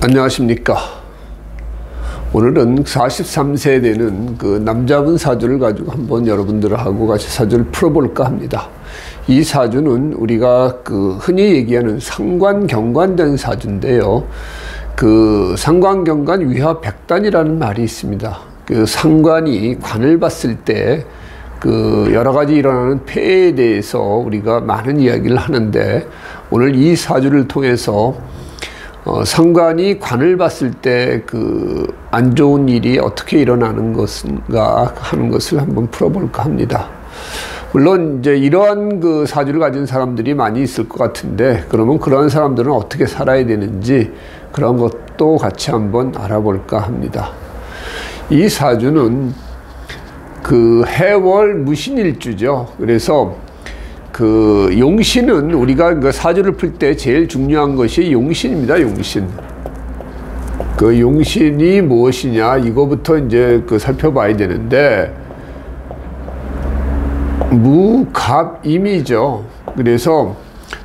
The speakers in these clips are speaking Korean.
안녕하십니까. 오늘은 43세 되는 그 남자분 사주를 가지고 한번 여러분들하고 같이 사주를 풀어볼까 합니다. 이 사주는 우리가 그 흔히 얘기하는 상관경관된 사주인데요. 그 상관경관 위화백단이라는 말이 있습니다. 그 상관이 관을 봤을 때 그 여러 가지 일어나는 폐해에 대해서 우리가 많은 이야기를 하는데, 오늘 이 사주를 통해서 상관이 관을 봤을 때 그 안 좋은 일이 어떻게 일어나는 것인가 하는 것을 한번 풀어볼까 합니다. 물론 이제 이러한 그 사주를 가진 사람들이 많이 있을 것 같은데, 그러면 그런 사람들은 어떻게 살아야 되는지 그런 것도 같이 한번 알아볼까 합니다. 이 사주는 그 해월 무신일주죠. 그래서 그 용신은 우리가 그 사주를 풀 때 제일 중요한 것이 용신입니다. 용신. 그 용신이 무엇이냐, 이거부터 이제 그 살펴봐야 되는데, 무갑임이죠. 그래서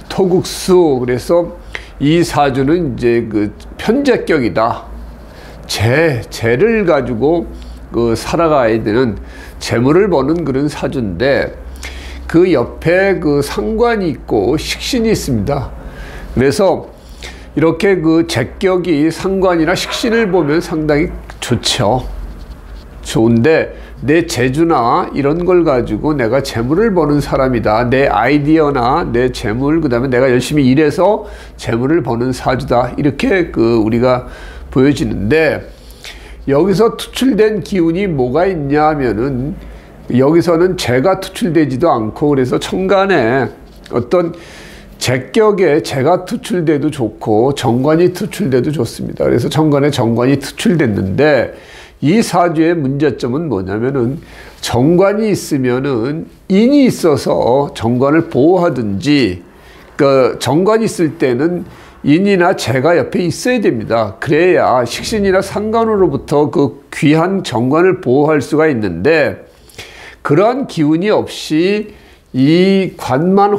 토국수, 그래서 이 사주는 이제 그 편재격이다. 재를 가지고 그 살아가야 되는, 재물을 버는 그런 사주인데, 그 옆에 그 상관이 있고 식신이 있습니다. 그래서 이렇게 그 재격이 상관이나 식신을 보면 상당히 좋죠. 좋은데, 내 재주나 이런 걸 가지고 내가 재물을 버는 사람이다. 내 아이디어나 내 재물, 그 다음에 내가 열심히 일해서 재물을 버는 사주다. 이렇게 그 우리가 보여지는데, 여기서 투출된 기운이 뭐가 있냐 하면은, 여기서는 재가 투출되지도 않고, 그래서 천간에 어떤 재격에 재가 투출돼도 좋고 정관이 투출돼도 좋습니다. 그래서 천간에 정관이 투출됐는데, 이 사주의 문제점은 뭐냐면은, 정관이 있으면은 인이 있어서 정관을 보호하든지, 그 정관이 있을 때는 인이나 재가 옆에 있어야 됩니다. 그래야 식신이나 상관으로부터 그 귀한 정관을 보호할 수가 있는데, 그러한 기운이 없이 이 관만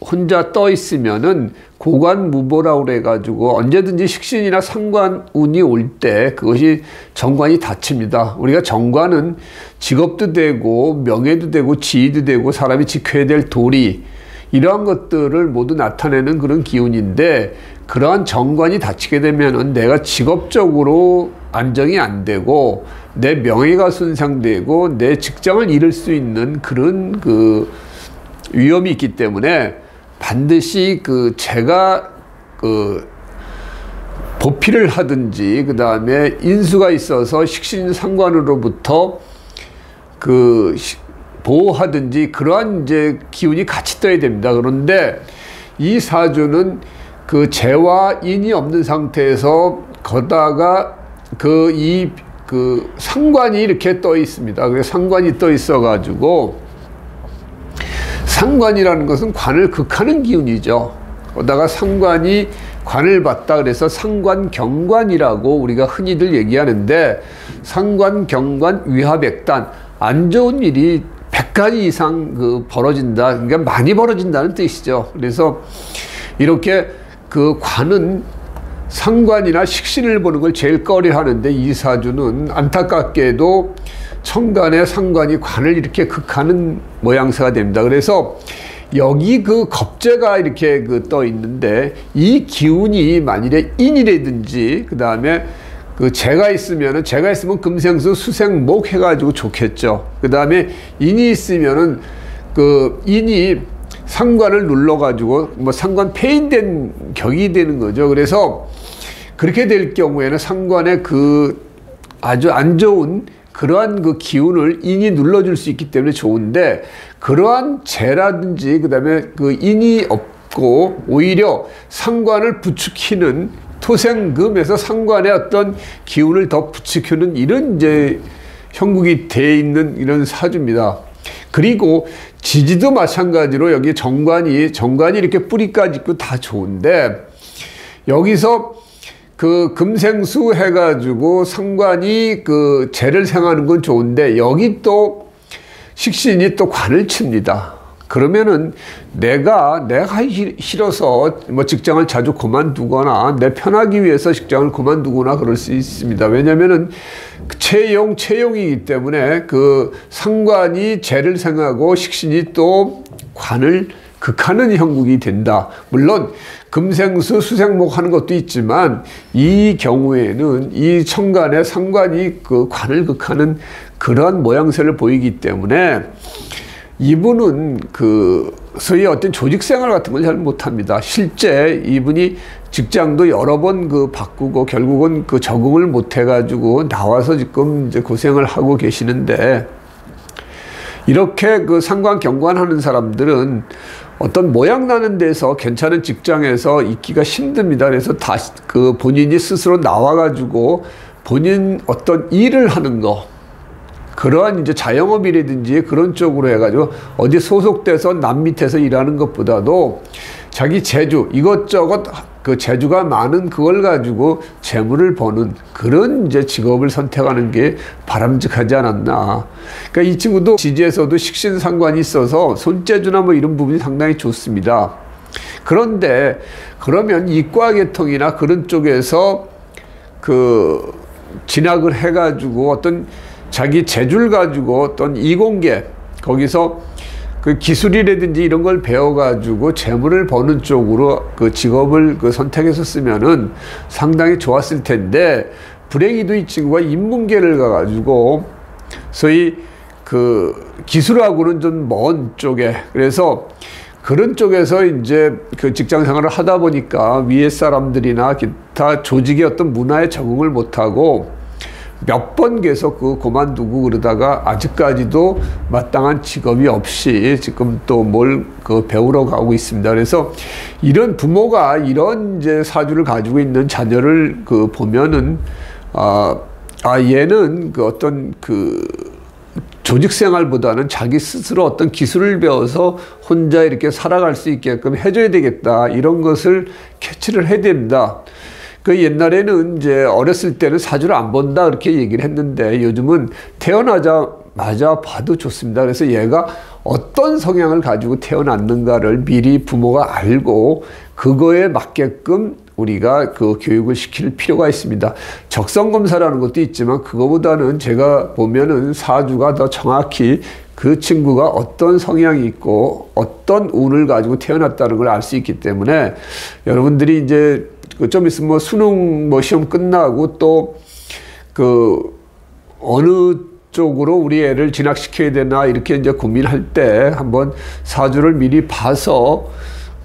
혼자 떠 있으면은 고관무보라고 그래가지고 언제든지 식신이나 상관운이 올 때 그것이 정관이 닫힙니다. 우리가 정관은 직업도 되고 명예도 되고 지위도 되고 사람이 지켜야 될 도리, 이러한 것들을 모두 나타내는 그런 기운인데, 그러한 정관이 닫히게 되면은 내가 직업적으로 안정이 안 되고 내 명예가 손상되고 내 직장을 잃을 수 있는 그런 그 위험이 있기 때문에, 반드시 그 제가 그 보필을 하든지, 그 다음에 인수가 있어서 식신 상관으로부터 그 보호하든지, 그러한 이제 기운이 같이 떠야 됩니다. 그런데 이 사주는 그 재와 인이 없는 상태에서 거다가 그 상관이 이렇게 떠 있습니다. 그래서 상관이 떠 있어 가지고, 상관이라는 것은 관을 극하는 기운이죠. 거다가 상관이 관을 봤다 그래서 상관경관이라고 우리가 흔히들 얘기하는데, 상관경관 위화백단, 안 좋은 일이 100가지 이상 그 벌어진다. 그러니까 많이 벌어진다는 뜻이죠. 그래서 이렇게 그 관은 상관이나 식신을 보는 걸 제일 꺼려 하는데, 이 사주는 안타깝게도 천간에 상관이 관을 이렇게 극하는 모양새가 됩니다. 그래서 여기 그 겁재가 이렇게 그 떠 있는데, 이 기운이 만일에 인이라든지, 그 다음에 그 재가 있으면 금생수 수생목 해가지고 좋겠죠. 그 다음에 인이 있으면은 그 인이 상관을 눌러가지고 뭐 상관 폐인된 격이 되는 거죠. 그래서 그렇게 될 경우에는 상관의 그 아주 안 좋은 그러한 그 기운을 인이 눌러줄 수 있기 때문에 좋은데, 그러한 재라든지 그 다음에 그 인이 없고 오히려 상관을 부추기는 토생금에서 상관의 어떤 기운을 더 부추기는 이런 이제 형국이 돼 있는 이런 사주입니다. 그리고 지지도 마찬가지로 여기 정관이 이렇게 뿌리까지 있고 다 좋은데, 여기서 그 금생수 해가지고 상관이 그 재를 생하는 건 좋은데, 여기 또 식신이 또 관을 칩니다. 그러면은 내가 하기 싫어서 뭐 직장을 자주 그만두거나 내 편하기 위해서 직장을 그만두거나 그럴 수 있습니다. 왜냐면은 채용이기 때문에 그 상관이 재를 생하고 식신이 또 관을 극하는 형국이 된다. 물론 금생수 수생목 하는 것도 있지만 이 경우에는 이 천간의 상관이 그 관을 극하는 그런 모양새를 보이기 때문에 이분은 그 소위 어떤 조직 생활 같은 걸 잘 못합니다. 실제 이분이 직장도 여러 번 그 바꾸고 결국은 그 적응을 못 해가지고 나와서 지금 이제 고생을 하고 계시는데, 이렇게 그 상관 경관하는 사람들은 어떤 모양 나는 데서 괜찮은 직장에서 있기가 힘듭니다. 그래서 다시 그 본인이 스스로 나와가지고 본인 어떤 일을 하는 거, 그러한 이제 자영업이라든지 그런 쪽으로 해가지고 어디 소속돼서 남 밑에서 일하는 것보다도 자기 재주, 이것저것 그 재주가 많은 그걸 가지고 재물을 버는 그런 이제 직업을 선택하는 게 바람직하지 않았나. 그러니까 이 친구도 지지에서도 식신상관이 있어서 손재주나 뭐 이런 부분이 상당히 좋습니다. 그런데 그러면 이과계통이나 그런 쪽에서 그 진학을 해가지고 어떤 자기 재주를 가지고 어떤 이공계, 거기서 그 기술이라든지 이런 걸 배워가지고 재물을 버는 쪽으로 그 직업을 그 선택해서 쓰면은 상당히 좋았을 텐데, 불행히도 이 친구가 인문계를 가가지고 소위 그 기술하고는 좀 먼 쪽에, 그래서 그런 쪽에서 이제 그 직장 생활을 하다 보니까 위에 사람들이나 기타 조직의 어떤 문화에 적응을 못하고 몇 번 계속 그 그만두고 그러다가 아직까지도 마땅한 직업이 없이 지금 또 뭘 그 배우러 가고 있습니다. 그래서 이런 부모가 이런 이제 사주를 가지고 있는 자녀를 그 보면은 얘는 그 어떤 그 조직 생활보다는 자기 스스로 어떤 기술을 배워서 혼자 이렇게 살아갈 수 있게끔 해줘야 되겠다, 이런 것을 캐치를 해야 됩니다. 그 옛날에는 이제 어렸을 때는 사주를 안 본다 그렇게 얘기를 했는데, 요즘은 태어나자마자 봐도 좋습니다. 그래서 얘가 어떤 성향을 가지고 태어났는가를 미리 부모가 알고 그거에 맞게끔 우리가 그 교육을 시킬 필요가 있습니다. 적성검사라는 것도 있지만 그거보다는 제가 보면은 사주가 더 정확히 그 친구가 어떤 성향이 있고 어떤 운을 가지고 태어났다는 걸 알 수 있기 때문에, 여러분들이 이제 좀 있으면 뭐 수능 뭐 시험 끝나고 또 그 어느 쪽으로 우리 애를 진학시켜야 되나 이렇게 이제 고민할 때 한번 사주를 미리 봐서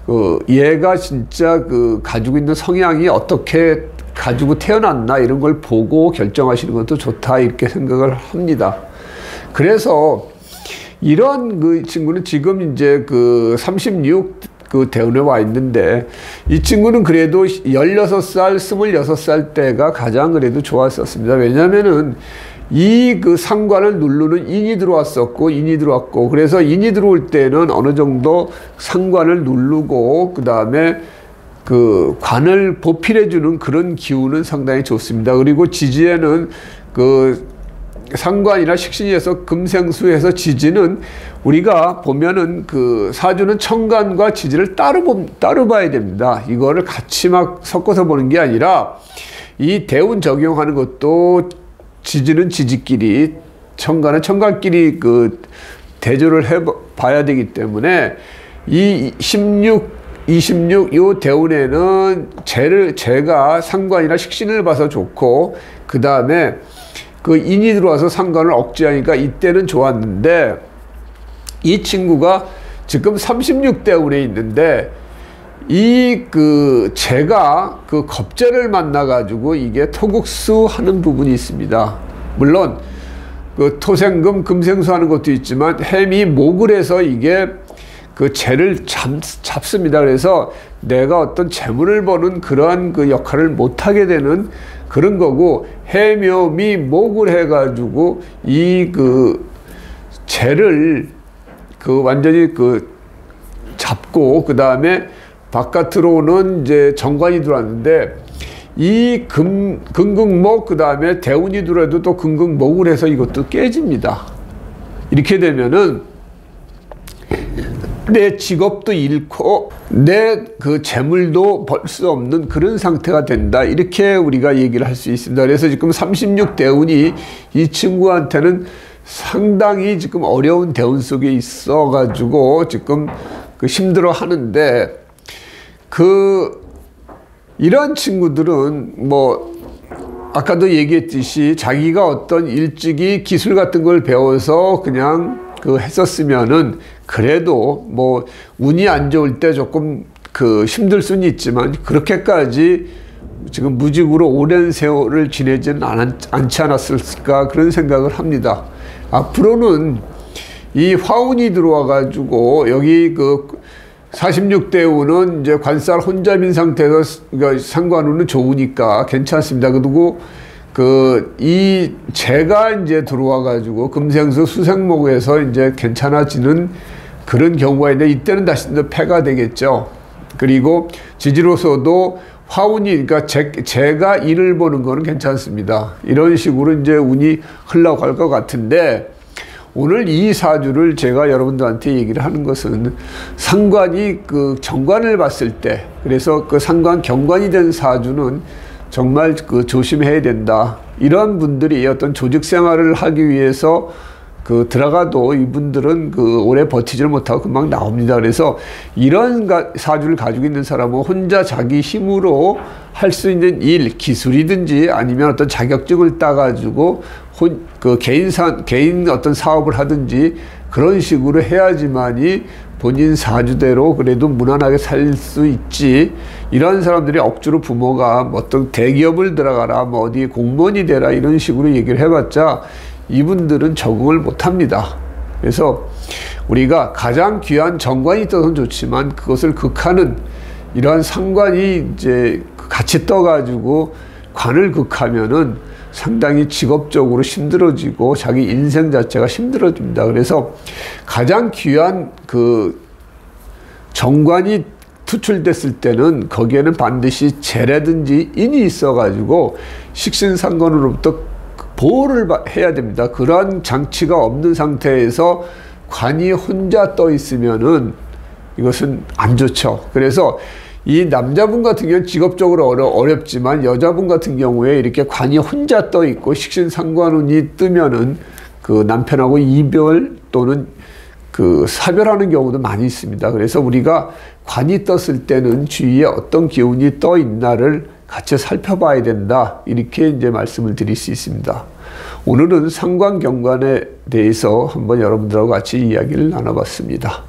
그 얘가 진짜 그 가지고 있는 성향이 어떻게 가지고 태어났나 이런 걸 보고 결정하시는 것도 좋다, 이렇게 생각을 합니다. 그래서 이런 그 친구는 지금 이제 그 36 그 대운에 와 있는데, 이 친구는 그래도 16살, 26살 때가 가장 그래도 좋았었습니다. 왜냐면은 이 그 상관을 누르는 인이 들어왔고, 그래서 인이 들어올 때는 어느 정도 상관을 누르고, 그 다음에 그 관을 보필해주는 그런 기운은 상당히 좋습니다. 그리고 지지에는 그 상관이나 식신에서 금생수에서 지지는 우리가 보면은 그 사주는 천간과 지지를 따로 봐야 됩니다. 이거를 같이 막 섞어서 보는 게 아니라 이 대운 적용하는 것도 지지는 지지끼리, 천간은 천간끼리 그 대조를 해 봐야 되기 때문에 이 16, 26 요 대운에는 재가 상관이나 식신을 봐서 좋고, 그 다음에 그 인이 들어와서 상관을 억제하니까 이때는 좋았는데, 이 친구가 지금 36대운에 있는데 이 그 재가 그 겁재를 만나가지고 이게 토국수 하는 부분이 있습니다. 물론 그 토생금 금생수 하는 것도 있지만 햄이 목을 해서 이게 그 재를 잡습니다. 그래서 내가 어떤 재물을 버는 그러한 그 역할을 못하게 되는 그런 거고, 해묘미 목을 해가지고 이 그 재를 그 완전히 그 잡고, 그 다음에 바깥으로는 이제 정관이 들어왔는데, 이 금극목, 그 다음에 대운이 들어와도 또 금극목을 해서 이것도 깨집니다. 이렇게 되면은 내 직업도 잃고 내 그 재물도 벌 수 없는 그런 상태가 된다. 이렇게 우리가 얘기를 할 수 있습니다. 그래서 지금 36대운이 이 친구한테는 상당히 지금 어려운 대운 속에 있어 가지고 지금 그 힘들어 하는데, 이런 친구들은 뭐 아까도 얘기했듯이 자기가 어떤 일찍이 기술 같은 걸 배워서 그냥 했었으면은 그래도 뭐 운이 안 좋을 때 조금 힘들 수는 있지만 그렇게까지 지금 무직으로 오랜 세월을 지내지는 않지 않았을까, 그런 생각을 합니다. 앞으로는 이 화운이 들어와 가지고 여기 46대운은 이제 관살 혼잡인 상태에서 상관운은 좋으니까 괜찮습니다. 그리고 이 재가 이제 들어와 가지고 금생수 수생목에서 이제 괜찮아지는 그런 경우가 있는데, 이때는 다시 또 패가 되겠죠. 그리고 지지로서도 화운이, 그러니까 재가 일을 보는 거는 괜찮습니다. 이런 식으로 이제 운이 흘러갈 것 같은데, 오늘 이 사주를 제가 여러분들한테 얘기를 하는 것은 상관이 정관을 봤을 때, 그래서 상관 경관이 된 사주는 정말 조심해야 된다. 이런 분들이 어떤 조직 생활을 하기 위해서 들어가도 이분들은 오래 버티지를 못하고 금방 나옵니다. 그래서 이런 사주를 가지고 있는 사람은 혼자 자기 힘으로 할 수 있는 일, 기술이든지 아니면 어떤 자격증을 따가지고 개인 어떤 사업을 하든지 그런 식으로 해야지만이 본인 사주대로 그래도 무난하게 살 수 있지. 이런 사람들이 억지로 부모가 어떤 대기업을 들어가라, 뭐 어디 공무원이 되라 이런 식으로 얘기를 해봤자 이분들은 적응을 못합니다. 그래서 우리가 가장 귀한 정관이 있어서는 좋지만 그것을 극하는 이러한 상관이 이제 같이 떠가지고 관을 극하면은 상당히 직업적으로 힘들어지고 자기 인생 자체가 힘들어집니다. 그래서 가장 귀한 정관이 투출됐을 때는 거기에는 반드시 재라든지 인이 있어가지고 식신상관으로부터 보호를 해야 됩니다. 그러한 장치가 없는 상태에서 관이 혼자 떠 있으면은 이것은 안 좋죠. 그래서 이 남자분 같은 경우는 직업적으로 어렵지만 여자분 같은 경우에 이렇게 관이 혼자 떠 있고 식신상관운이 뜨면은 남편하고 이별 또는 사별하는 경우도 많이 있습니다. 그래서 우리가 관이 떴을 때는 주위에 어떤 기운이 떠 있나를 같이 살펴봐야 된다. 이렇게 이제 말씀을 드릴 수 있습니다. 오늘은 상관경관에 대해서 한번 여러분들하고 같이 이야기를 나눠봤습니다.